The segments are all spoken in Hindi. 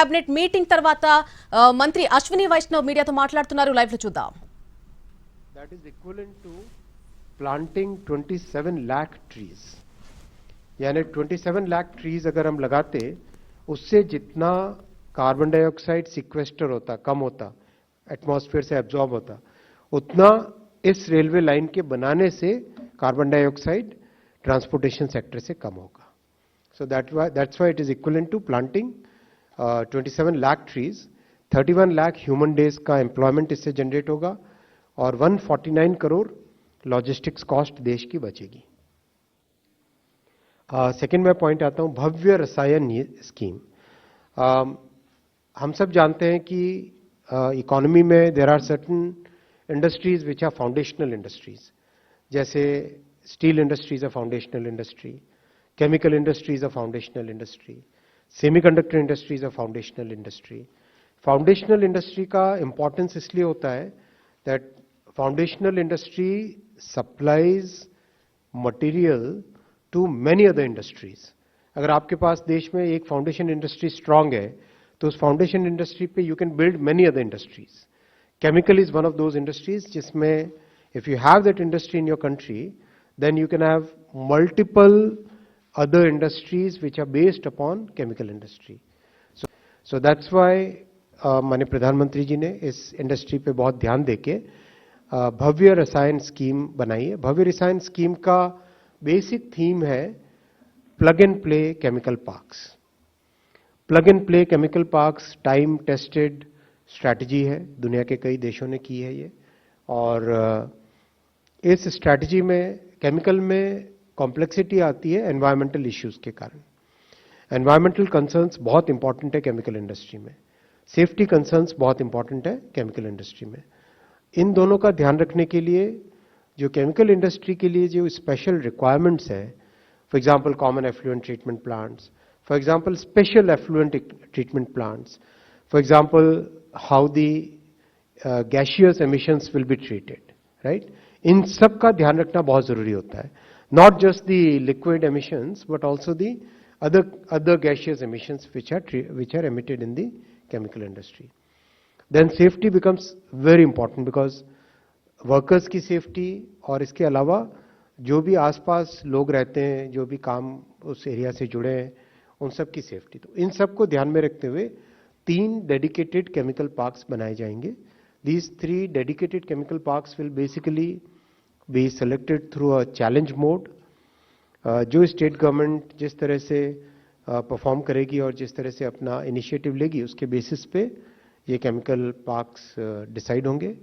कैबिनेट मीटिंग తర్వాత మంత్రి అశ్విని వైష్ణవ్ మీడియాతో మాట్లాడుతున్నారు. లైవ్ లో చూద్దాం. That is equivalent to planting 27 lakh trees. यानी 27 लाख ट्रीज अगर हम लगाते उससे जितना कार्बन डाइऑक्साइड सिक्वेस्टर होता कम होता एटमॉस्फेयर से एब्जॉर्ब होता उतना इस रेलवे लाइन के बनाने से कार्बन डाइऑक्साइड ट्रांसपोर्टेशन सेक्टर से कम होगा. So that's why it is equivalent to planting 27 lakh trees. 31 lakh human days का एम्प्लॉयमेंट इससे जनरेट होगा और 149 करोड़ लॉजिस्टिक्स कॉस्ट देश की बचेगी. सेकेंड मैं पॉइंट आता हूं भव्य रसायन स्कीम. हम सब जानते हैं कि इकोनॉमी में there are certain industries which are foundational industries. जैसे steel industries are foundational industry, chemical industries are foundational industry, semiconductor industries are foundational industry. Foundational industry का इंपॉर्टेंस इसलिए होता है that foundational industry supplies material to many other industries. अगर आपके पास देश में एक फाउंडेशन इंडस्ट्री स्ट्रांग है तो उस फाउंडेशन इंडस्ट्री पे you can build many other industries. Chemical is one of those industries जिसमें if you have that industry in your country then you can have multiple other industries which are based upon chemical industry. So that's why माननीय प्रधानमंत्री जी ने इस इंडस्ट्री पे बहुत ध्यान देके भव्य रसायन स्कीम बनाई है. भव्य रसायन स्कीम का बेसिक थीम है plug and play chemical parks. Plug and play chemical parks time tested strategy है, दुनिया के कई देशों ने की है ये. और इस स्ट्रैटेजी में केमिकल में कॉम्प्लेक्सिटी आती है एनवायरमेंटल इश्यूज के कारण. एनवायरमेंटल कंसर्न्स बहुत इंपॉर्टेंट है केमिकल इंडस्ट्री में, सेफ्टी कंसर्न्स बहुत इंपॉर्टेंट है केमिकल इंडस्ट्री में. इन दोनों का ध्यान रखने के लिए जो केमिकल इंडस्ट्री के लिए जो स्पेशल रिक्वायरमेंट्स है, for example common effluent treatment plants, for example special effluent treatment plants, for example how the gaseous emissions will be treated, right. इन सब का ध्यान रखना बहुत जरूरी होता है. Not just the liquid emissions but also the other gaseous emissions which are emitted in the chemical industry. Then safety becomes very important because workers की सेफ्टी और इसके अलावा जो भी आसपास लोग रहते हैं, जो भी काम उस एरिया से जुड़े हैं, उन सब की सेफ्टी. तो इन सब को ध्यान में रखते हुए 3 डेडिकेटेड केमिकल पार्क्स बनाए जाएंगे. These 3 dedicated chemical parks will basically be selected through a challenge mode. जो स्टेट गवर्नमेंट जिस तरह से परफॉर्म करेगी और जिस तरह से अपना इनिशिएटिव लेगी उसके बेसिस पे ये केमिकल पार्क्स डिसाइड होंगे.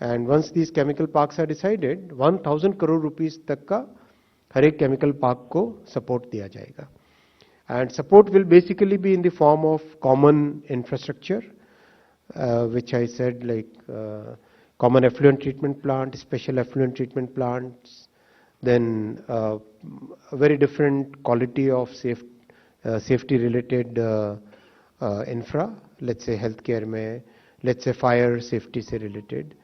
And once these chemical parks are decided, 1000 crore rupees तक का हर एक chemical park को support दिया जाएगा. And support will basically be in the form of common infrastructure, which I said like common effluent treatment plant, special effluent treatment plants, then very different quality of safety related infra, let's say healthcare में, let's say fire safety से related,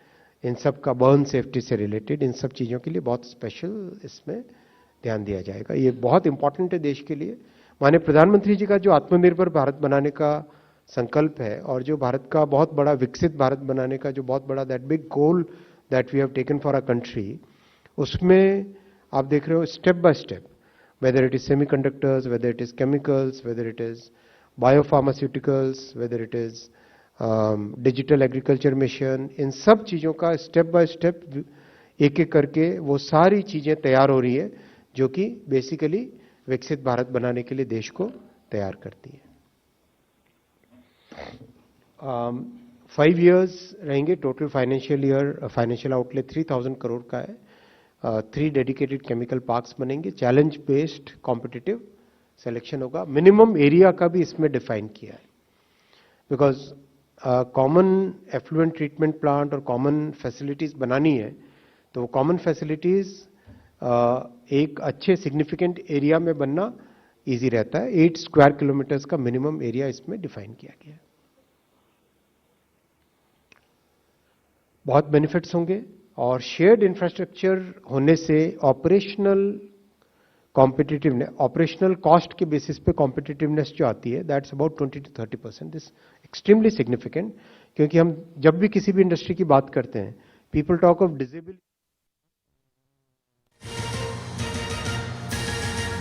इन सब का बर्न सेफ्टी से रिलेटेड, इन सब चीज़ों के लिए बहुत स्पेशल इसमें ध्यान दिया जाएगा. ये बहुत इंपॉर्टेंट है देश के लिए. माननीय प्रधानमंत्री जी का जो आत्मनिर्भर भारत बनाने का संकल्प है और जो भारत का बहुत बड़ा विकसित भारत बनाने का जो बहुत बड़ा that big goal that we have taken for a country, उसमें आप देख रहे हो step by step, whether it is semiconductors, whether it is chemicals, whether it is biopharmaceuticals, whether it is digital agriculture mission, इन सब चीज़ों का स्टेप बाय स्टेप एक एक करके वो सारी चीज़ें तैयार हो रही है जो कि बेसिकली विकसित भारत बनाने के लिए देश को तैयार करती है. 5 years रहेंगे. टोटल फाइनेंशियल आउटलेट 3000 करोड़ का है. 3 डेडिकेटेड केमिकल पार्क्स बनेंगे. चैलेंज बेस्ड कॉम्पिटिटिव सिलेक्शन होगा. मिनिमम एरिया का भी इसमें डिफाइन किया है because common effluent treatment plant और कॉमन फैसिलिटीज बनानी है तो वो कॉमन फैसिलिटीज एक अच्छे सिग्निफिकेंट एरिया में बनना इजी रहता है. 8 स्क्वायर किलोमीटर्स का मिनिमम एरिया इसमें डिफाइन किया गया है. बहुत बेनिफिट्स होंगे और शेयर्ड इंफ्रास्ट्रक्चर होने से ऑपरेशनल कॉम्पिटिटिवनेस, ऑपरेशनल कॉस्ट के बेसिस पे कॉम्पिटिटिवनेस जो आती है, that's about 20 to 30%. This extremely significant, क्योंकि हम जब भी किसी भी इंडस्ट्री की बात करते हैं, पीपल टॉक ऑफ डिसेबिलिटी.